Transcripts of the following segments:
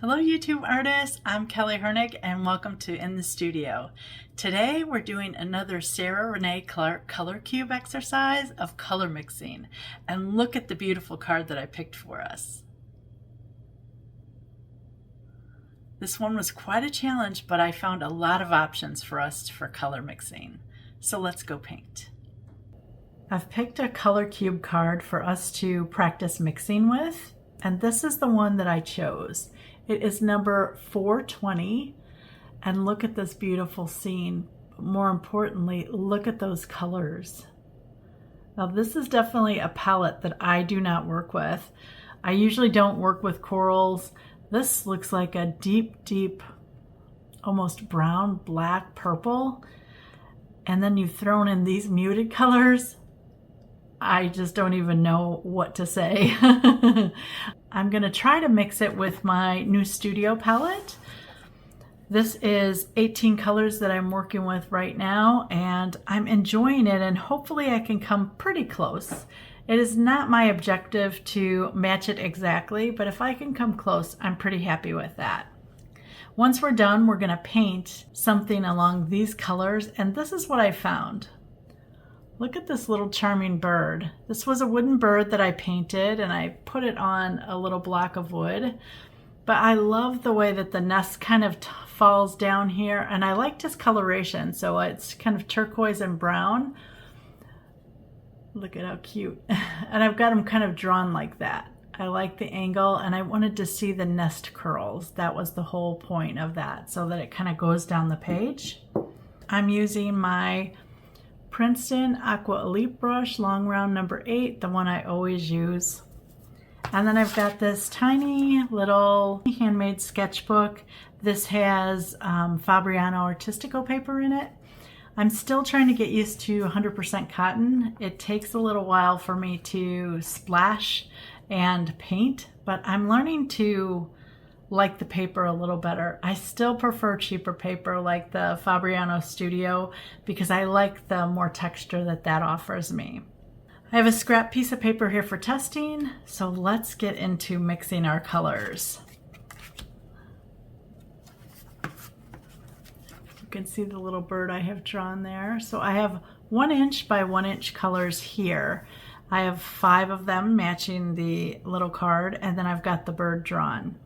Hello YouTube artists, I'm Kelly Hernig and welcome to In the Studio. Today we're doing another Sarah Renae Clark color cube exercise of color mixing, and look at the beautiful card that I picked for us. This one was quite a challenge, but I found a lot of options for us for color mixing. So let's go paint. I've picked a color cube card for us to practice mixing with, and this is the one that I chose. It is number 420, and look at this beautiful scene. More importantly, look at those colors. Now this is definitely a palette that I do not work with. I usually don't work with corals. This looks like a deep, almost brown, black, purple. And then you've thrown in these muted colors. I just don't even know what to say. I'm gonna try to mix it with my new studio palette. This is 18 colors that I'm working with right now, and I'm enjoying it, and hopefully I can come pretty close. It is not my objective to match it exactly, but if I can come close, I'm pretty happy with that. Once we're done, we're gonna paint something along these colors, and this is what I found. Look at this little charming bird. This was a wooden bird that I painted, and I put it on a little block of wood. But I love the way that the nest kind of falls down here, and I liked his coloration. So it's kind of turquoise and brown. Look at how cute. And I've got him kind of drawn like that. I like the angle, and I wanted to see the nest curls. That was the whole point of that, so that it kind of goes down the page. I'm using my Princeton Aqua Elite brush, long round number 8, the one I always use. And then I've got this tiny little handmade sketchbook. This has Fabriano Artistico paper in it. I'm still trying to get used to 100% cotton. It takes a little while for me to splash and paint, but I'm learning to like the paper a little better. I still prefer cheaper paper like the Fabriano Studio because I like the more texture that that offers me. I have a scrap piece of paper here for testing, so let's get into mixing our colors. You can see the little bird I have drawn there. So I have 1 inch by 1 inch colors here. I have 5 of them matching the little card, and then I've got the bird drawn.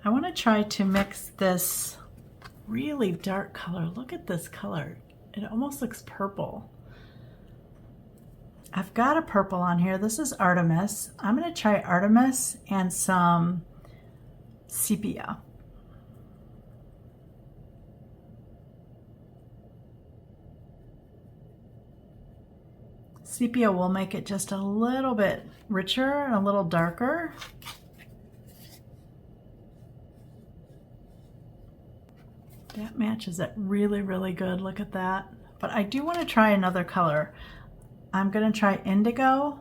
I want to try to mix this really dark color. Look at this color. It almost looks purple. I've got a purple on here. This is Artemis. I'm going to try Artemis and some sepia. Sepia will make it just a little bit richer and a little darker. That matches it really good. Look at that. But I do want to try another color. I'm going to try indigo,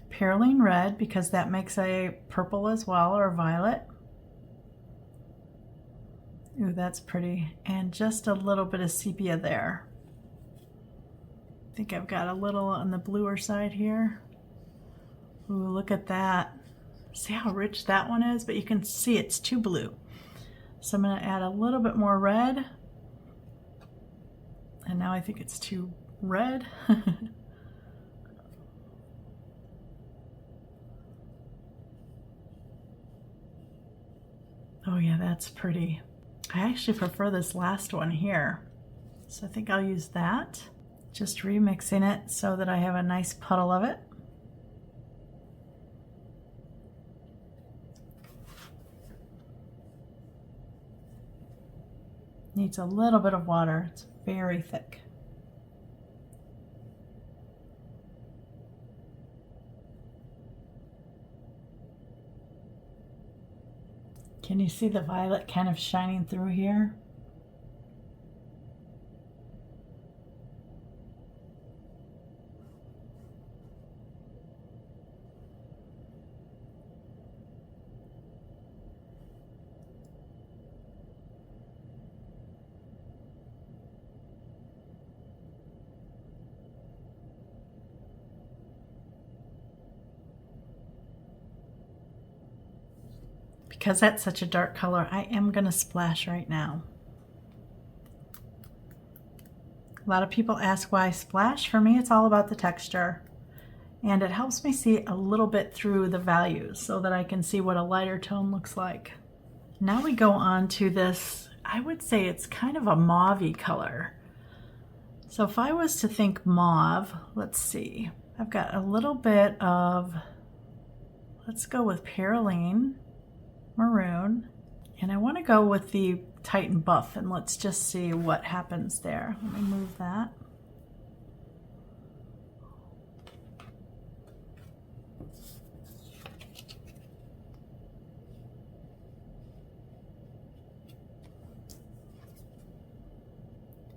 perylene red, because that makes a purple as well, or violet. Ooh, that's pretty. And just a little bit of sepia there. I think I've got a little on the bluer side here. Ooh, look at that. See how rich that one is? But you can see it's too blue. So I'm going to add a little bit more red. And now I think it's too red. Oh yeah, that's pretty. I actually prefer this last one here. So I think I'll use that. Just remixing it so that I have a nice puddle of it. Needs a little bit of water. It's very thick. Can you see the violet kind of shining through here? because that's such a dark color, I am going to splash right now. A lot of people ask why I splash. For me, it's all about the texture. And it helps me see a little bit through the values so that I can see what a lighter tone looks like. Now we go on to this, I would say it's kind of a mauve-y color. So if I was to think mauve, let's see, I've got a little bit of, let's go with perylene, maroon, and I want to go with the Titan buff, and let's just see what happens there. Let me move that.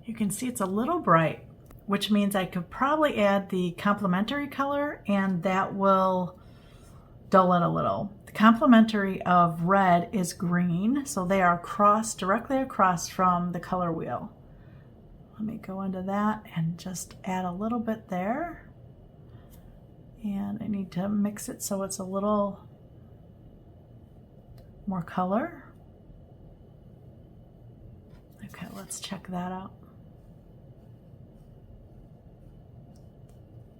You can see it's a little bright, which means I could probably add the complementary color and that will dull it a little. The complementary of red is green, so they are directly across from the color wheel. Let me go into that and just add a little bit there. And I need to mix it so it's a little more color. Okay, let's check that out.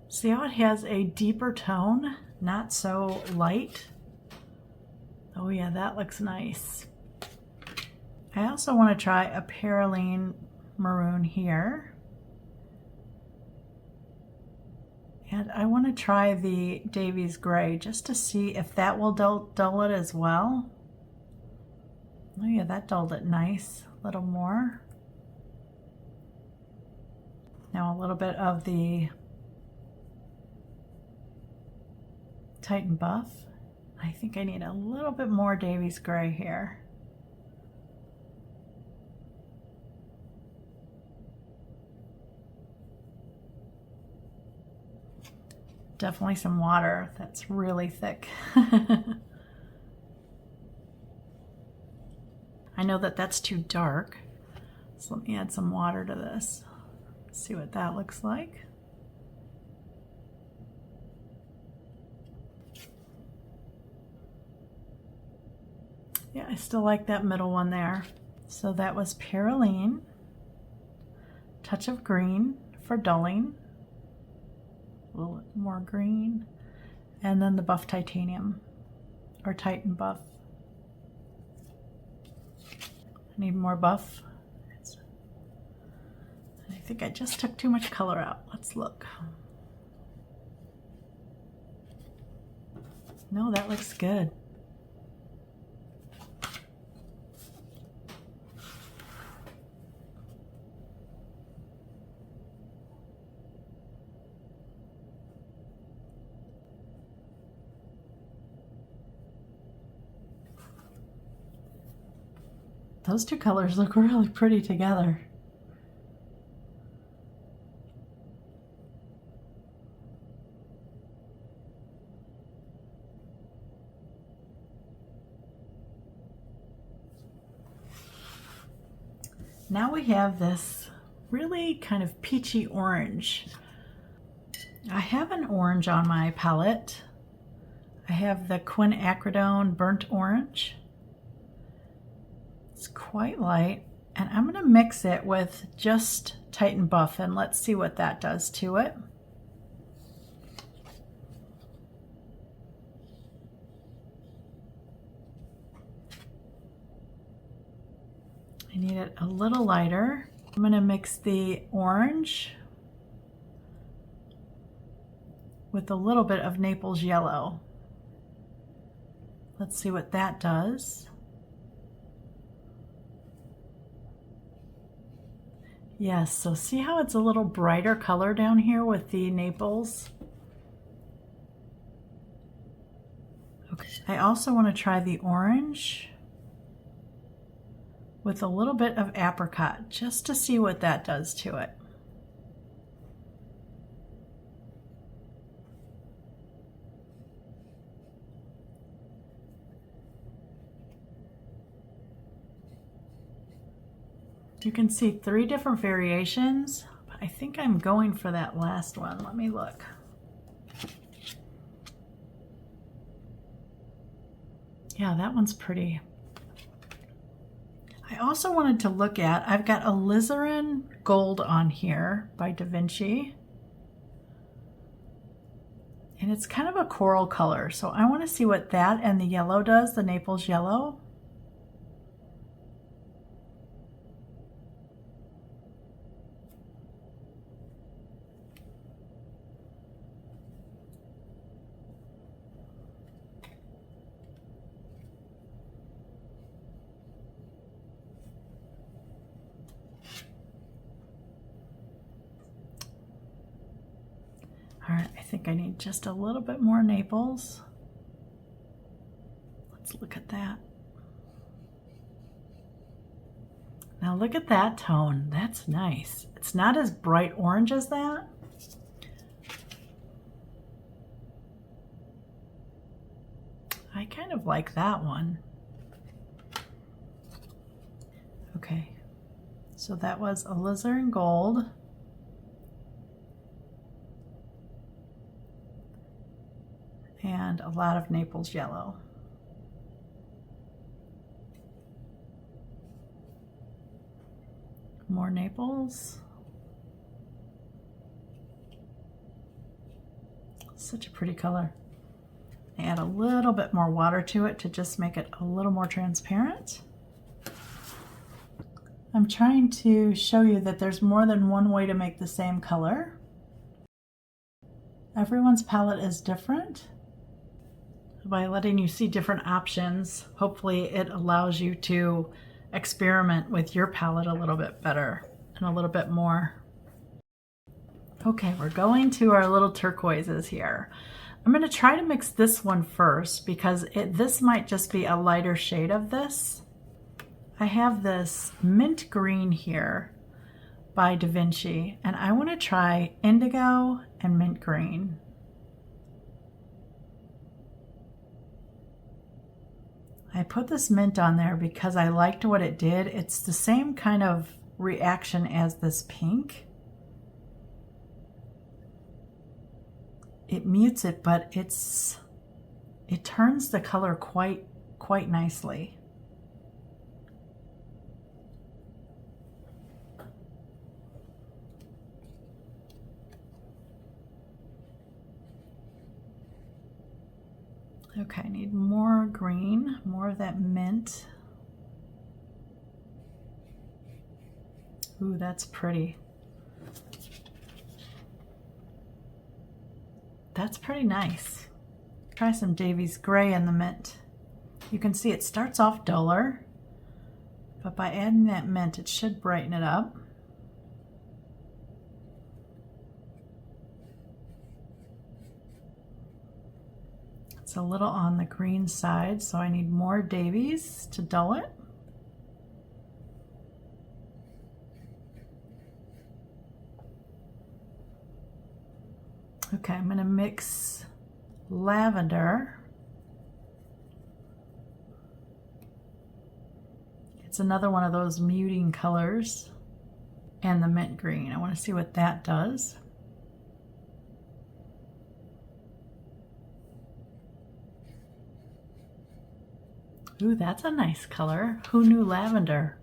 See how it has a deeper tone, not so light? Oh yeah, that looks nice. I also want to try a perylene maroon here. And I want to try the Davy's gray just to see if that will dull it as well. Oh yeah, that dulled it nice, a little more. Now a little bit of the Titan buff. I think I need a little bit more Davy's gray here. Definitely some water. That's really thick. I know that that's too dark, so let me add some water to this. See what that looks like. Yeah, I still like that middle one there. So that was perylene, touch of green for dulling, a little more green, and then the buff titanium, or Titan buff. I need more buff. I think I just took too much color out. Let's look. No, that looks good. Those two colors look really pretty together. Now we have this really kind of peachy orange. I have an orange on my palette. I have the Quin Acridone Burnt Orange. It's quite light, and I'm going to mix it with just Titan Buff, and let's see what that does to it. I need it a little lighter. I'm going to mix the orange with a little bit of Naples yellow. Let's see what that does. Yes, so see how it's a little brighter color down here with the Naples? Okay. I also want to try the orange with a little bit of apricot, just to see what that does to it. You can see 3 different variations, but I think I'm going for that last one. Let me look. Yeah, that one's pretty. I also wanted to look at, I've got alizarin gold on here by Da Vinci. And it's kind of a coral color. So I want to see what that and the yellow does, the Naples yellow. All right, I think I need just a little bit more Naples. Let's look at that. Now look at that tone. That's nice. It's not as bright orange as that. I kind of like that one. Okay, so that was alizarin gold. And a lot of Naples yellow. More Naples. Such a pretty color. Add a little bit more water to it to just make it a little more transparent. I'm trying to show you that there's more than one way to make the same color. Everyone's palette is different. By letting you see different options, hopefully it allows you to experiment with your palette a little bit better and a little bit more. Okay, we're going to our little turquoises here. I'm going to try to mix this one first because this might just be a lighter shade of this. I have this mint green here by Da Vinci, and I want to try indigo and mint green. I put this mint on there because I liked what it did. It's the same kind of reaction as this pink. It mutes it, but it turns the color quite nicely. Okay, I need more green, more of that mint. Ooh, that's pretty. That's pretty nice. Try some Davy's gray in the mint. You can see it starts off duller, but by adding that mint, it should brighten it up. It's a little on the green side, so I need more Davies to dull it. Okay, I'm going to mix lavender. It's another one of those muting colors, and the mint green. I want to see what that does. Ooh, that's a nice color. Who knew lavender?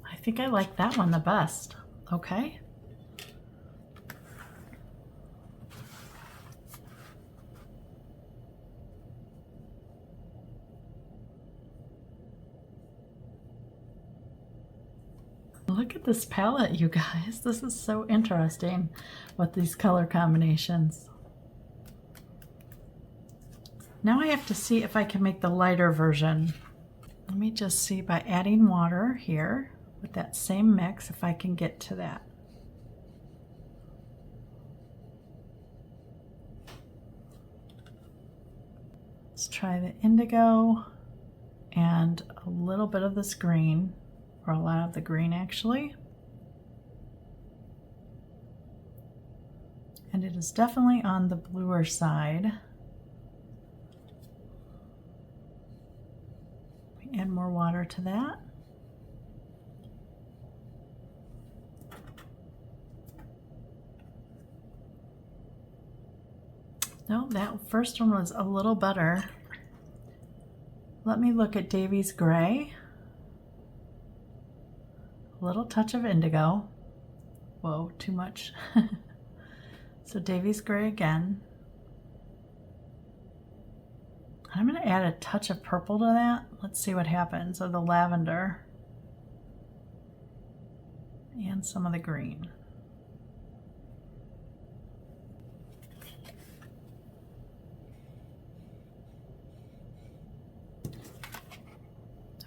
I think I like that one the best. Okay. Look at this palette, you guys. This is so interesting with these color combinations. Now I have to see if I can make the lighter version. Let me just see by adding water here with that same mix if I can get to that. Let's try the indigo and a little bit of this green, or a lot of the green actually. And it is definitely on the bluer side. Add more water to that. No, that first one was a little better. Let me look at Davy's gray. A little touch of indigo. Whoa, too much. So Davy's gray again. I'm going to add a touch of purple to that. Let's see what happens. Of the lavender. And some of the green.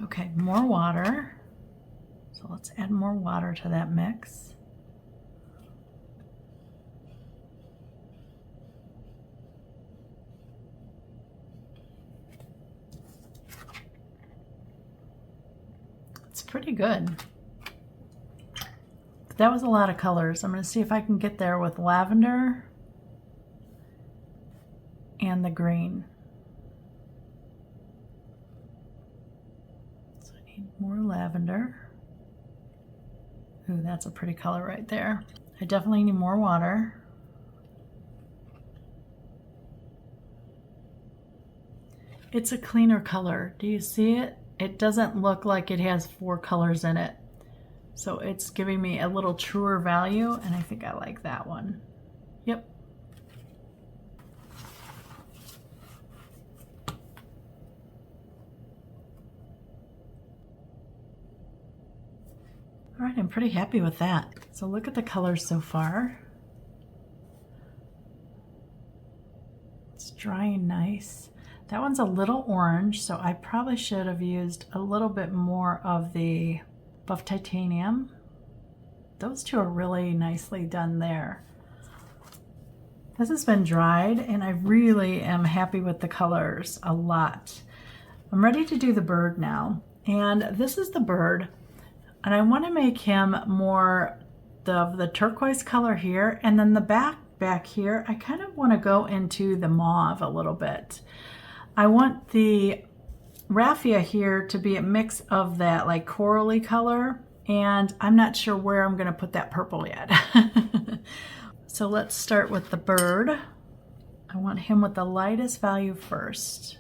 Okay, more water. So let's add more water to that mix. It's pretty good. But that was a lot of colors. I'm going to see if I can get there with lavender and the green. So I need more lavender. Ooh, that's a pretty color right there. I definitely need more water. It's a cleaner color. Do you see it? It doesn't look like it has 4 colors in it. So it's giving me a little truer value, and I think I like that one. Yep. All right, I'm pretty happy with that. So look at the colors so far. It's drying nice. That one's a little orange, so I probably should have used a little bit more of the buff titanium. Those two are really nicely done there. This has been dried, and I really am happy with the colors a lot. I'm ready to do the bird now, and this is the bird, and I want to make him more of the turquoise color here, and then the back here, I kind of want to go into the mauve a little bit. I want the raffia here to be a mix of that like corally color, and I'm not sure where I'm going to put that purple yet. So let's start with the bird. I want him with the lightest value first.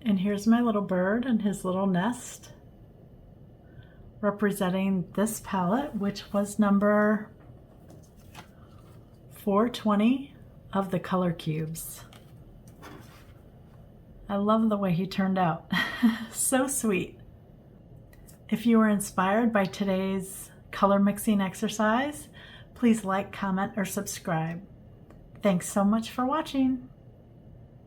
And here's my little bird and his little nest, representing this palette, which was number 420 of the color cubes. I love the way he turned out. So sweet. If you were inspired by today's color mixing exercise, please like, comment, or subscribe. Thanks so much for watching.